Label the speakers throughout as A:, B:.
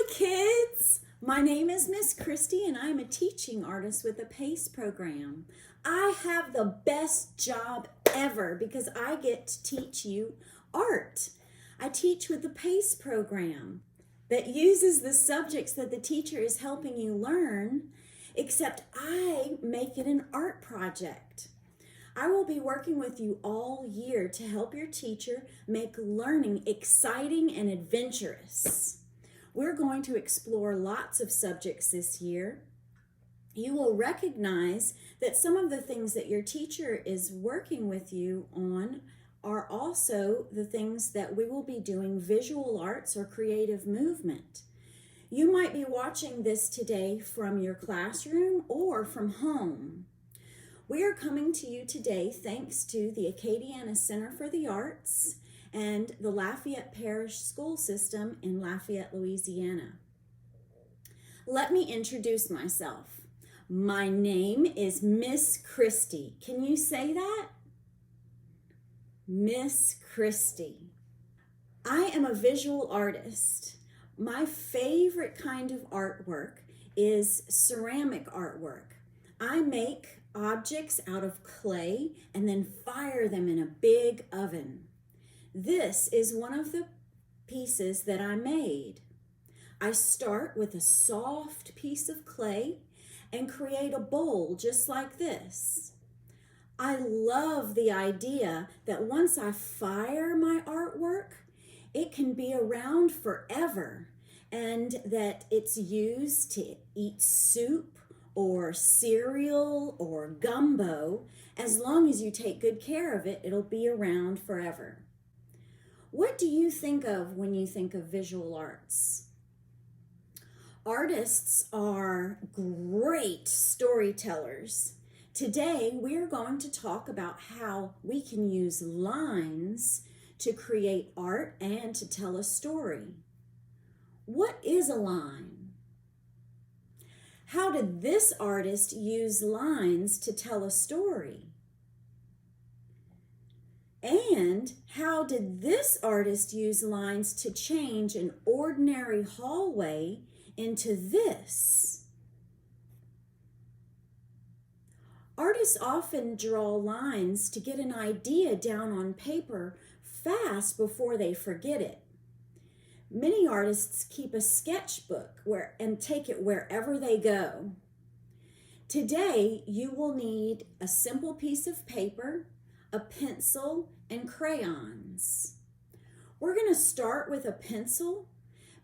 A: Hi kids! My name is Miss Christy and I'm a teaching artist with the PACE program. I have the best job ever because I get to teach you art. I teach with the PACE program that uses the subjects that the teacher is helping you learn, except I make it an art project. I will be working with you all year to help your teacher make learning exciting and adventurous. We're going to explore lots of subjects this year. You will recognize that some of the things that your teacher is working with you on are also the things that we will be doing visual arts or creative movement. You might be watching this today from your classroom or from home. We are coming to you today thanks to the Acadiana Center for the Arts and the Lafayette Parish School System in Lafayette, Louisiana. Let me introduce myself. My name is Miss Christy. Can you say that? Miss Christy. I am a visual artist. My favorite kind of artwork is ceramic artwork. I make objects out of clay and then fire them in a big oven. This is one of the pieces that I made. I start with a soft piece of clay and create a bowl just like this. I love the idea that once I fire my artwork, it can be around forever and that it's used to eat soup or cereal or gumbo. As long as you take good care of it, it'll be around forever. What do you think of when you think of visual arts? Artists are great storytellers. Today, we are going to talk about how we can use lines to create art and to tell a story. What is a line? How did this artist use lines to tell a story? And how did this artist use lines to change an ordinary hallway into this? Artists often draw lines to get an idea down on paper fast before they forget it. Many artists keep a sketchbook and take it wherever they go. Today, you will need a simple piece of paper, a pencil, and crayons. We're going to start with a pencil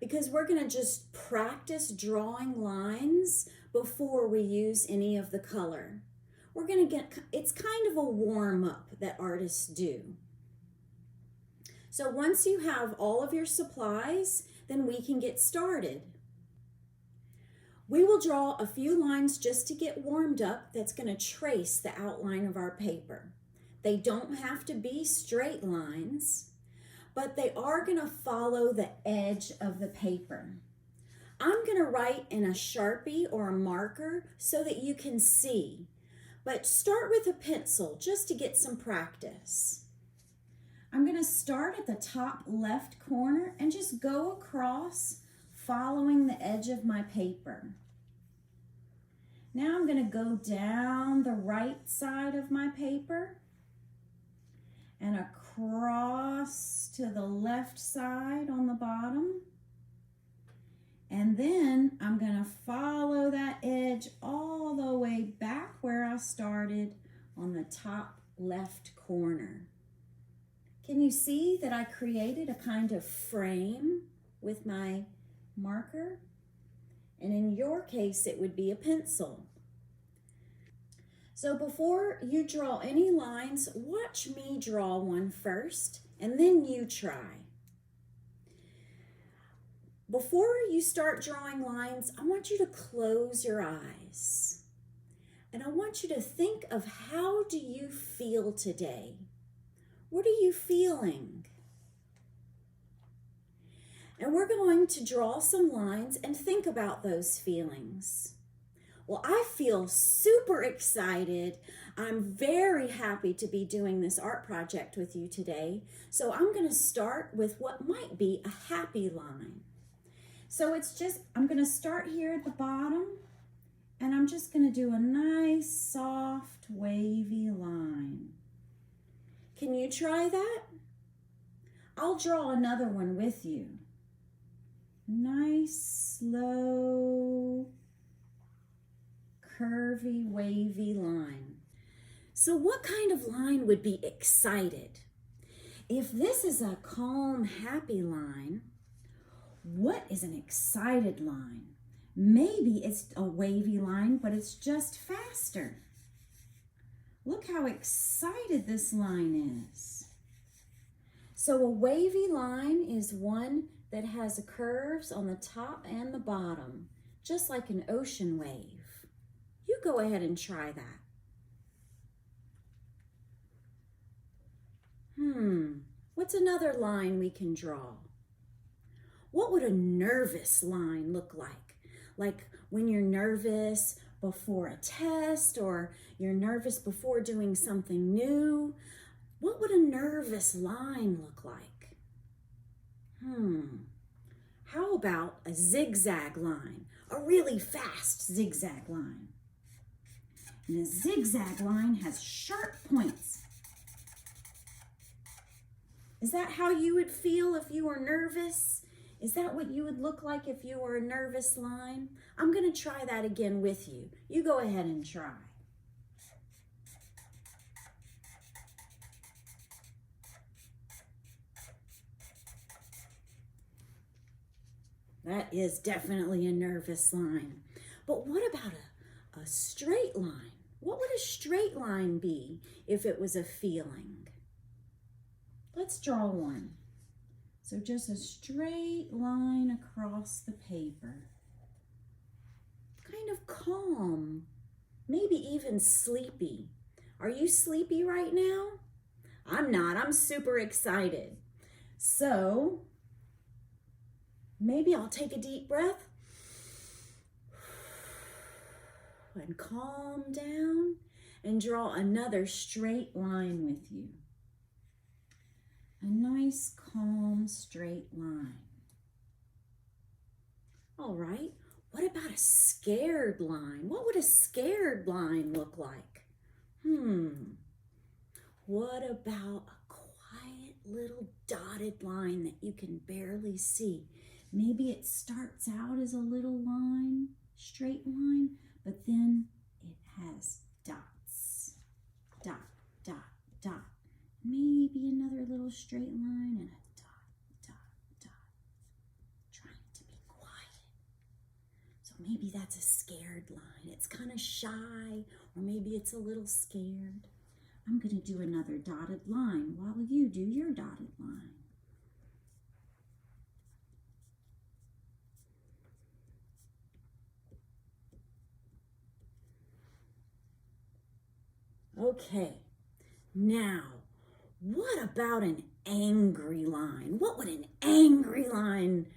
A: because we're going to just practice drawing lines before we use any of the color. It's kind of a warm-up that artists do. So once you have all of your supplies, then we can get started. We will draw a few lines just to get warmed up that's going to trace the outline of our paper. They don't have to be straight lines, but they are going to follow the edge of the paper. I'm going to write in a Sharpie or a marker so that you can see, but start with a pencil just to get some practice. I'm going to start at the top left corner and just go across following the edge of my paper. Now I'm going to go down the right side of my paper and across to the left side on the bottom. And then I'm going to follow that edge all the way back where I started on the top left corner. Can you see that I created a kind of frame with my marker? And in your case, it would be a pencil. So before you draw any lines, watch me draw one first, and then you try. Before you start drawing lines, I want you to close your eyes. And I want you to think of how do you feel today? What are you feeling? And we're going to draw some lines and think about those feelings. Well, I feel super excited. I'm very happy to be doing this art project with you today. So I'm going to start with what might be a happy line. So it's just, I'm going to start here at the bottom, and I'm just going to do a nice, soft, wavy line. Can you try that? I'll draw another one with you. Nice, slow, curvy, wavy line. So what kind of line would be excited? If this is a calm, happy line, what is an excited line? Maybe it's a wavy line, but it's just faster. Look how excited this line is. So a wavy line is one that has curves on the top and the bottom, just like an ocean wave. You go ahead and try that. What's another line we can draw? What would a nervous line look like? Like when you're nervous before a test, or you're nervous before doing something new. What would a nervous line look like? How about a zigzag line? A really fast zigzag line. And a zigzag line has sharp points. Is that how you would feel if you were nervous? Is that what you would look like if you were a nervous line? I'm going to try that again with you. You go ahead and try. That is definitely a nervous line. But what about a straight line? What would a straight line be if it was a feeling? Let's draw one. So just a straight line across the paper. Kind of calm, maybe even sleepy. Are you sleepy right now? I'm not. I'm super excited. So maybe I'll take a deep breath and calm down and draw another straight line with you. A nice, calm, straight line. All right, what about a scared line? What would a scared line look like? What about a quiet little dotted line that you can barely see? Maybe it starts out as a little line, straight line, but then it has dots. Dot, dot, dot. Maybe another little straight line and a dot, dot, dot. Trying to be quiet. So maybe that's a scared line. It's kind of shy, or maybe it's a little scared. I'm going to do another dotted line while you do your dotted line. Okay, now, what about an angry line? What would an angry line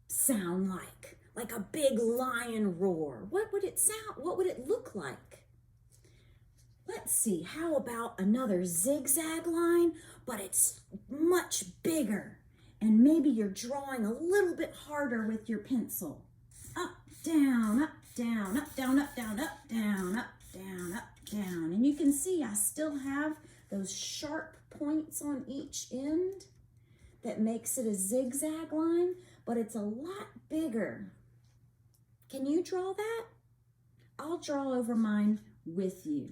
A: sound like? Like a big lion roar. What would it sound? What would it look like? Let's see, how about another zigzag line, but it's much bigger. And maybe you're drawing a little bit harder with your pencil. Up, down, up, down, up, down, up, down, up, down, up, down, up, down. And you can see I still have those sharp points on each end that makes it a zigzag line, but it's a lot bigger. Can you draw that? I'll draw over mine with you.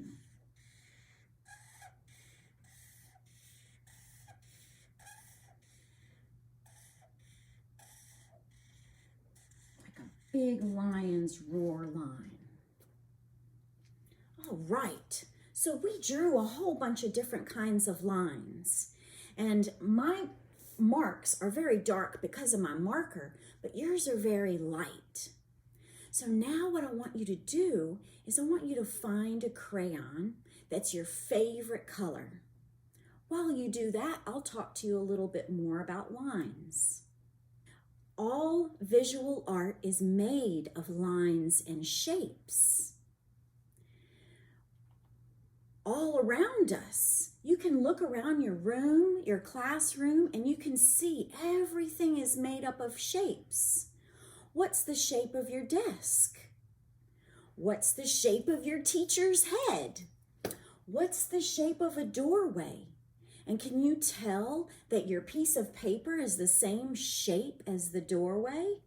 A: Like a big lion's roar line. All right. So we drew a whole bunch of different kinds of lines, and my marks are very dark because of my marker, but yours are very light. So now what I want you to do is I want you to find a crayon that's your favorite color. While you do that, I'll talk to you a little bit more about lines. All visual art is made of lines and shapes. All around us, you can look around your room, your classroom, and you can see everything is made up of shapes. What's the shape of your desk? What's the shape of your teacher's head? What's the shape of a doorway? And can you tell that your piece of paper is the same shape as the doorway?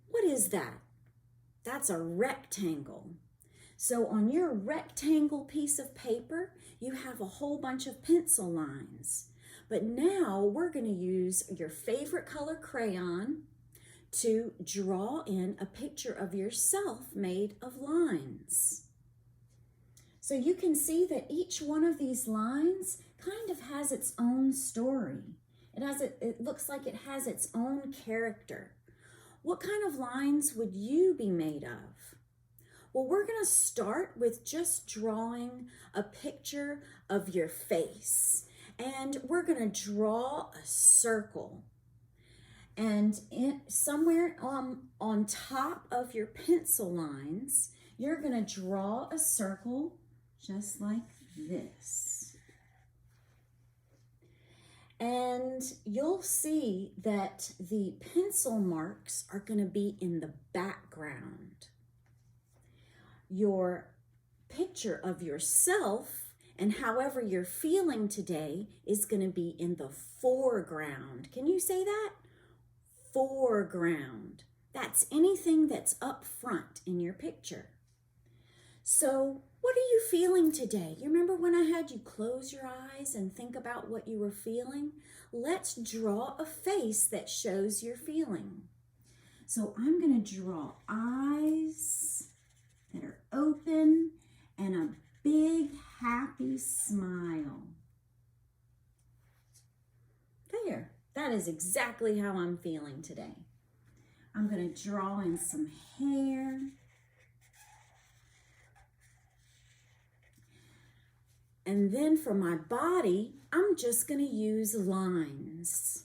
A: What is that? That's a rectangle. So on your rectangle piece of paper, you have a whole bunch of pencil lines. But now we're going to use your favorite color crayon to draw in a picture of yourself made of lines. So you can see that each one of these lines kind of has its own story. It looks like it has its own character. What kind of lines would you be made of? Well, we're going to start with just drawing a picture of your face. And we're going to draw a circle. And somewhere on top of your pencil lines, you're going to draw a circle just like this. And you'll see that the pencil marks are going to be in the background. Your picture of yourself and however you're feeling today is going to be in the foreground. Can you say that? Foreground. That's anything that's up front in your picture. So what are you feeling today? You remember when I had you close your eyes and think about what you were feeling? Let's draw a face that shows your feeling. So I'm going to draw eyes that are open and a big happy smile. There, that is exactly how I'm feeling today. I'm going to draw in some hair. And then for my body, I'm just going to use lines.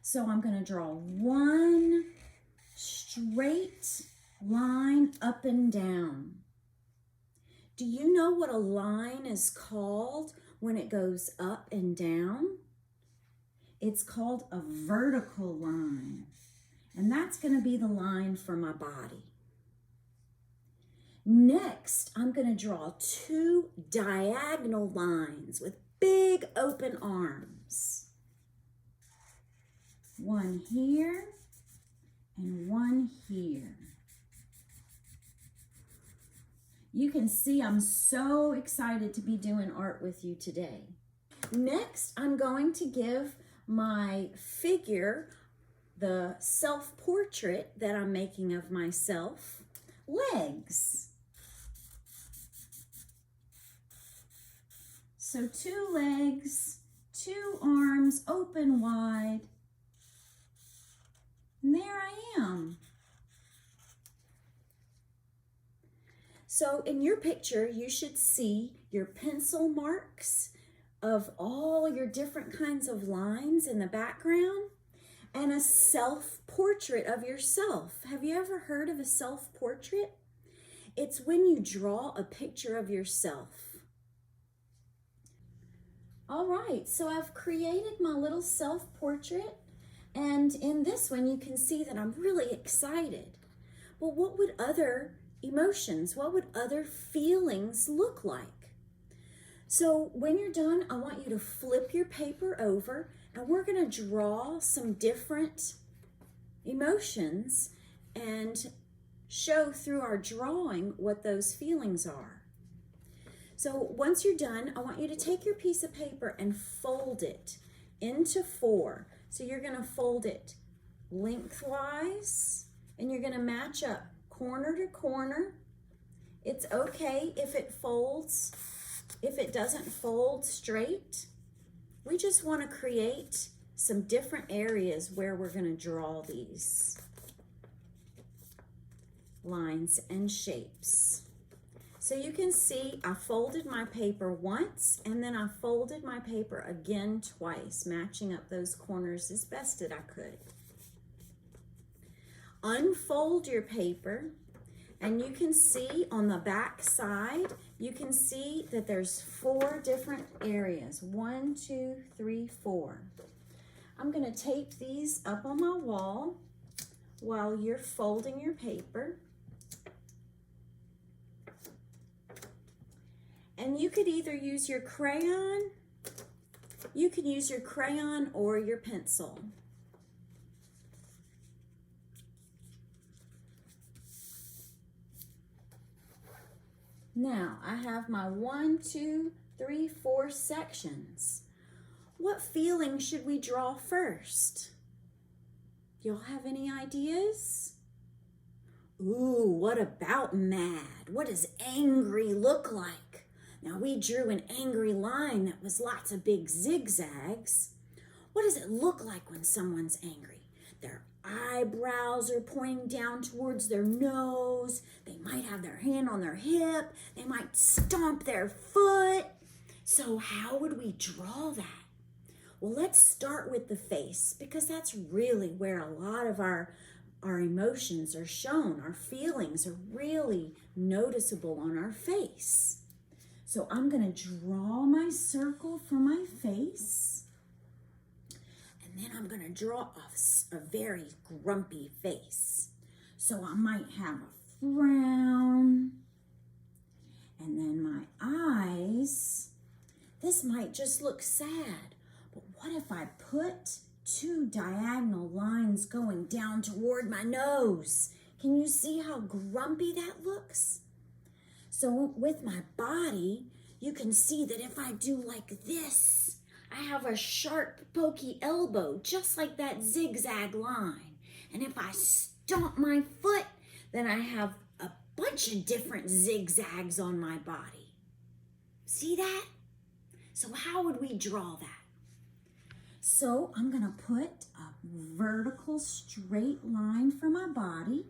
A: So I'm going to draw one straight line up and down. Do you know what a line is called when it goes up and down? It's called a vertical line. And that's going to be the line for my body. Next, I'm going to draw two diagonal lines with big open arms. One here and one here. You can see I'm so excited to be doing art with you today. Next, I'm going to give my figure, the self-portrait that I'm making of myself, legs. So 2 legs, 2 arms, open wide. And there I am. So in your picture, you should see your pencil marks of all your different kinds of lines in the background and a self-portrait of yourself. Have you ever heard of a self-portrait? It's when you draw a picture of yourself. All right, so I've created my little self-portrait, and in this one you can see that I'm really excited. Well, what would other emotions, what would other feelings look like? So when you're done, I want you to flip your paper over, and we're going to draw some different emotions and show through our drawing what those feelings are. So once you're done, I want you to take your piece of paper and fold it into 4. So you're going to fold it lengthwise, and you're going to match up corner to corner. It's okay if it folds, if it doesn't fold straight. We just want to create some different areas where we're going to draw these lines and shapes. So you can see I folded my paper once, and then I folded my paper again twice, matching up those corners as best that I could. Unfold your paper, and you can see on the back side, you can see that there's 4 different areas. 1, 2, 3, 4. I'm going to tape these up on my wall while you're folding your paper. And you could either use your crayon, or your pencil. Now, I have my 1, 2, 3, 4 sections. What feeling should we draw first? Y'all have any ideas? Ooh, what about mad? What does angry look like? Now, we drew an angry line that was lots of big zigzags. What does it look like when someone's angry? Their eyebrows are pointing down towards their nose. They might have their hand on their hip. They might stomp their foot. So how would we draw that? Well, let's start with the face, because that's really where a lot of our emotions are shown. Our feelings are really noticeable on our face. So I'm going to draw my circle for my face. And then I'm going to draw a very grumpy face. So I might have a frown. And then my eyes. This might just look sad. But what if I put 2 diagonal lines going down toward my nose? Can you see how grumpy that looks? So with my body, you can see that if I do like this, I have a sharp, pokey elbow, just like that zigzag line. And if I stomp my foot, then I have a bunch of different zigzags on my body. See that? So how would we draw that? So I'm going to put a vertical straight line for my body.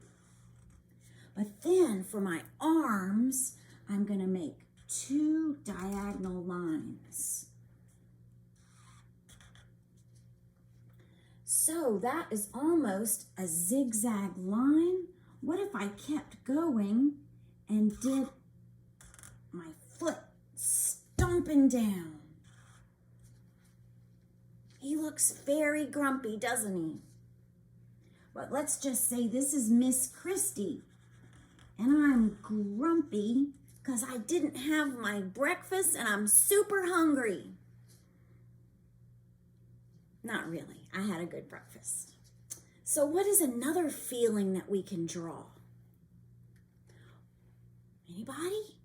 A: But then for my arms, I'm going to make 2 diagonal lines. So that is almost a zigzag line. What if I kept going and did my foot stomping down? He looks very grumpy, doesn't he? But let's just say this is Miss Christy. And I'm grumpy because I didn't have my breakfast and I'm super hungry. Not really. I had a good breakfast. So what is another feeling that we can draw? Anybody?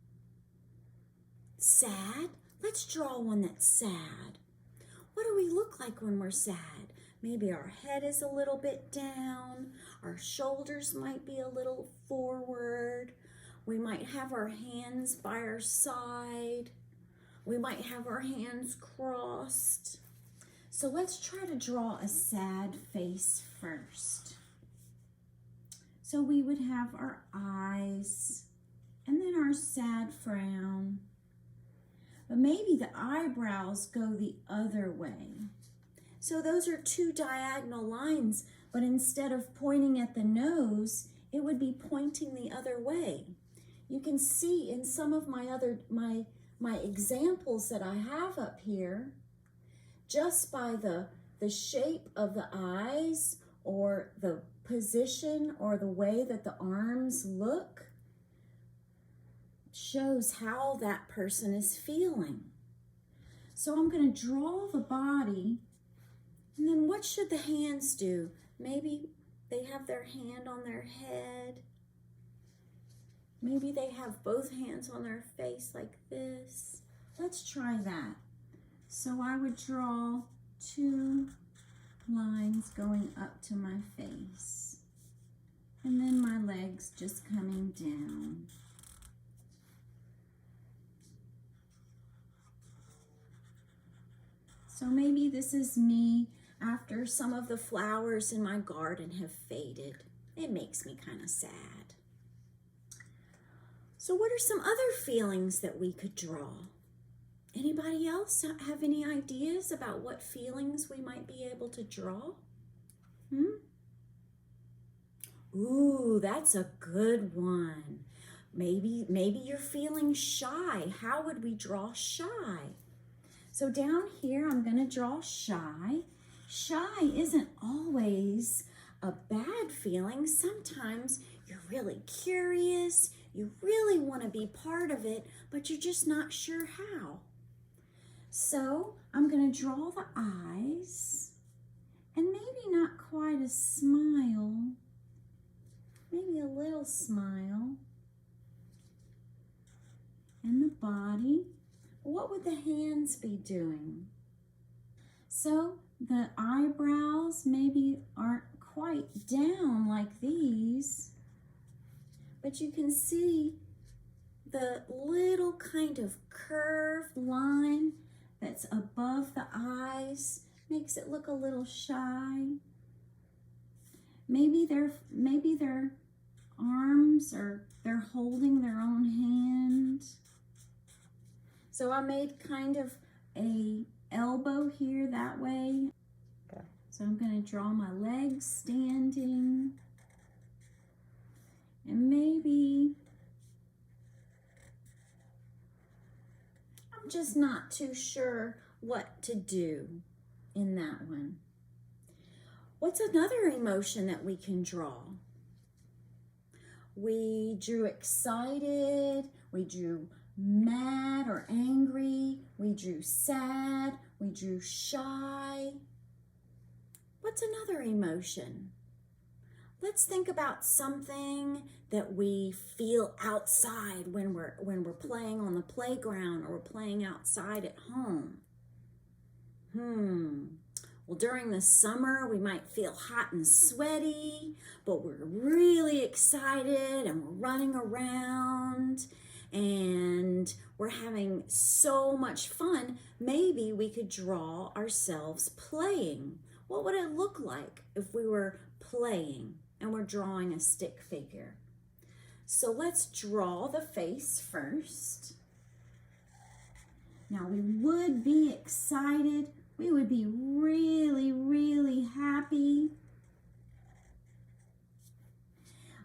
A: Sad? Let's draw one that's sad. What do we look like when we're sad? Maybe our head is a little bit down. Our shoulders might be a little forward. We might have our hands by our side. We might have our hands crossed. So let's try to draw a sad face first. So we would have our eyes and then our sad frown. But maybe the eyebrows go the other way. So those are 2 diagonal lines, but instead of pointing at the nose, it would be pointing the other way. You can see in some of my examples that I have up here, just by the shape of the eyes or the position or the way that the arms look, shows how that person is feeling. So I'm going to draw the body, and then what should the hands do? Maybe they have their hand on their head. Maybe they have both hands on their face like this. Let's try that. So I would draw 2 lines going up to my face, and then my legs just coming down. So maybe this is me after some of the flowers in my garden have faded. It makes me kind of sad. So what are some other feelings that we could draw? Anybody else have any ideas about what feelings we might be able to draw? Ooh, that's a good one. Maybe you're feeling shy. How would we draw shy? So down here, I'm going to draw shy. Shy isn't always a bad feeling. Sometimes you're really curious, you really want to be part of it, but you're just not sure how. So I'm going to draw the eyes, and maybe not quite a smile, maybe a little smile, and the body. What would the hands be doing? So the eyebrows maybe aren't quite down like these, but you can see the little kind of curved line that's above the eyes, makes it look a little shy. Maybe their arms, or they're holding their own hand. So I made kind of a elbow here that way. Okay. So I'm going to draw my legs standing. And maybe, I'm just not too sure what to do in that one. What's another emotion that we can draw? We drew excited, we drew mad or angry, we drew sad, we drew shy. What's another emotion? Let's think about something that we feel outside when we're playing on the playground, or we're playing outside at home. Well, during the summer, we might feel hot and sweaty, but we're really excited and we're running around and we're having so much fun. Maybe we could draw ourselves playing. What would it look like if we were playing and we're drawing a stick figure? So let's draw the face first. Now we would be excited. We would be really, really happy.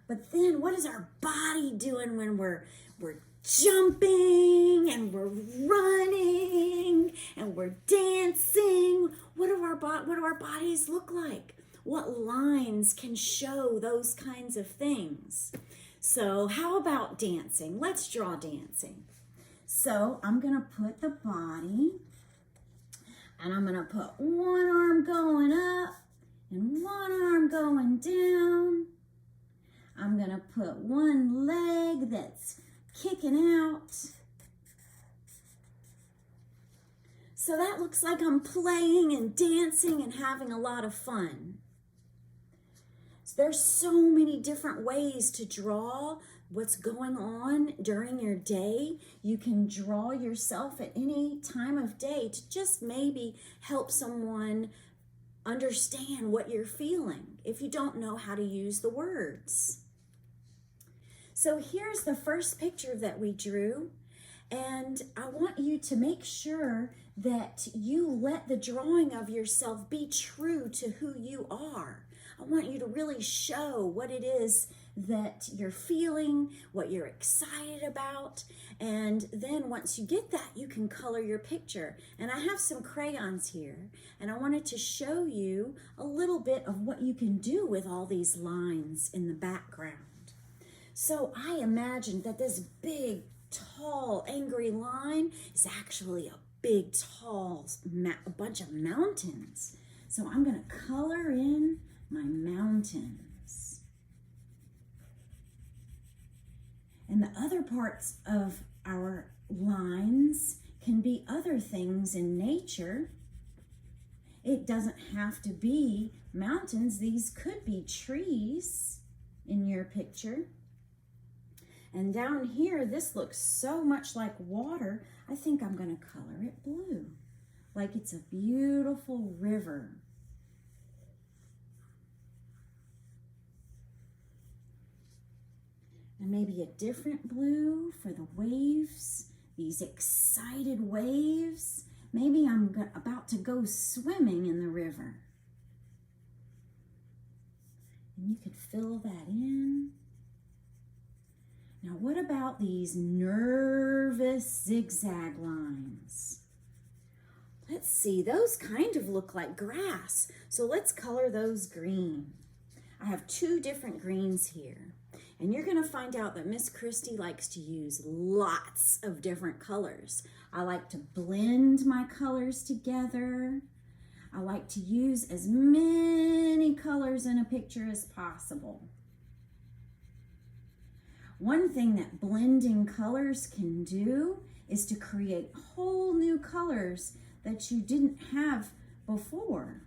A: But then what is our body doing when we're jumping and we're running and we're dancing? What do our bodies look like? What lines can show those kinds of things? So how about dancing? Let's draw dancing. So I'm going to put the body, and I'm going to put one arm going up and one arm going down. I'm going to put one leg that's kicking out. So that looks like I'm playing and dancing and having a lot of fun. So there's so many different ways to draw what's going on during your day. You can draw yourself at any time of day to just maybe help someone understand what you're feeling if you don't know how to use the words. So here's the first picture that we drew, and I want you to make sure that you let the drawing of yourself be true to who you are. I want you to really show what it is that you're feeling, what you're excited about, and then once you get that, you can color your picture. And I have some crayons here, and I wanted to show you a little bit of what you can do with all these lines in the background. So I imagined that this big, tall, angry line is actually a big, tall, a bunch of mountains. So I'm going to color in my mountains. And the other parts of our lines can be other things in nature. It doesn't have to be mountains. These could be trees in your picture. And down here, this looks so much like water. I think I'm going to color it blue, like it's a beautiful river. And maybe a different blue for the waves, these excited waves. Maybe I'm about to go swimming in the river. And you could fill that in. Now, what about these nervous zigzag lines? Let's see, those kind of look like grass. So let's color those green. I have 2 different greens here. And you're going to find out that Miss Christy likes to use lots of different colors. I like to blend my colors together. I like to use as many colors in a picture as possible. One thing that blending colors can do is to create whole new colors that you didn't have before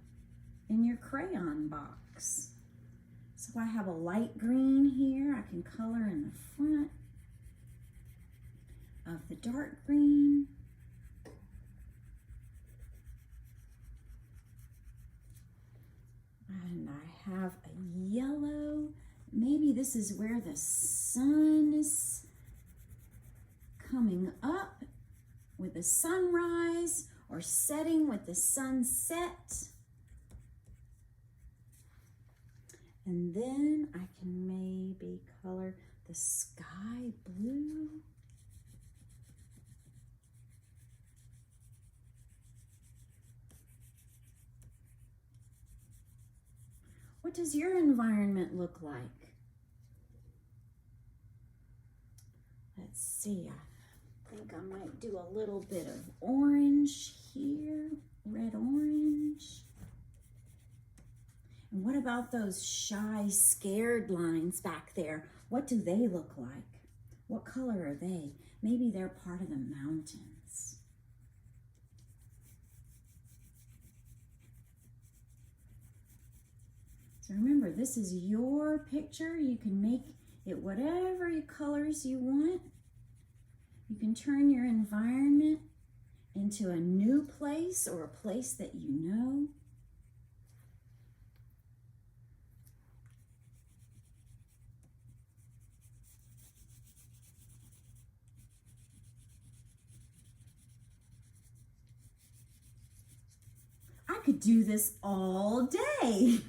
A: in your crayon box. So I have a light green here. I can color in the front of the dark green. And I have a yellow. Maybe this is where the sun is coming up with the sunrise or setting with the sunset. And then I can maybe color the sky blue. What does your environment look like? Let's see, I think I might do a little bit of orange here, red orange. And what about those shy, scared lines back there? What do they look like? What color are they? Maybe they're part of the mountains. So remember, this is your picture. You can make it whatever colors you want. You can turn your environment into a new place or a place that you know. I could do this all day.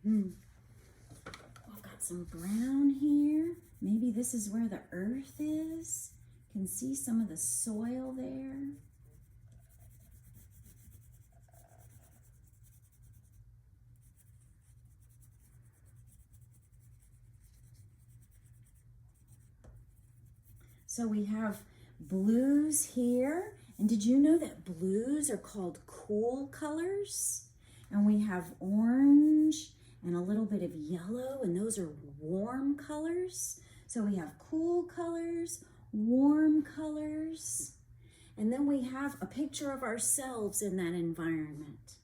A: I've got some brown here. Maybe this is where the earth is. You can see some of the soil there. So we have blues here. And did you know that blues are called cool colors? And we have orange and a little bit of yellow, and those are warm colors. So we have cool colors, warm colors, and then we have a picture of ourselves in that environment.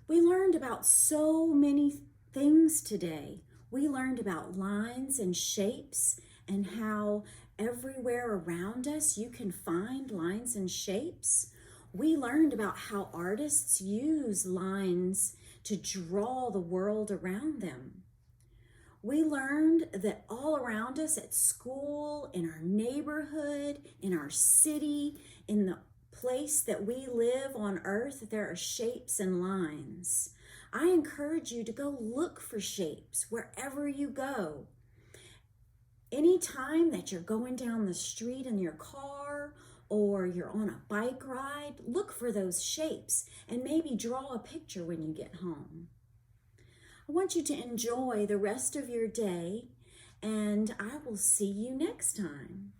A: We learned about so many things today. We learned about lines and shapes and how everywhere around us you can find lines and shapes. We learned about how artists use lines to draw the world around them. We learned that all around us at school, in our neighborhood, in our city, in the place that we live on earth, there are shapes and lines. I encourage you to go look for shapes wherever you go. Anytime that you're going down the street in your car or you're on a bike ride, look for those shapes and maybe draw a picture when you get home. I want you to enjoy the rest of your day, and I will see you next time.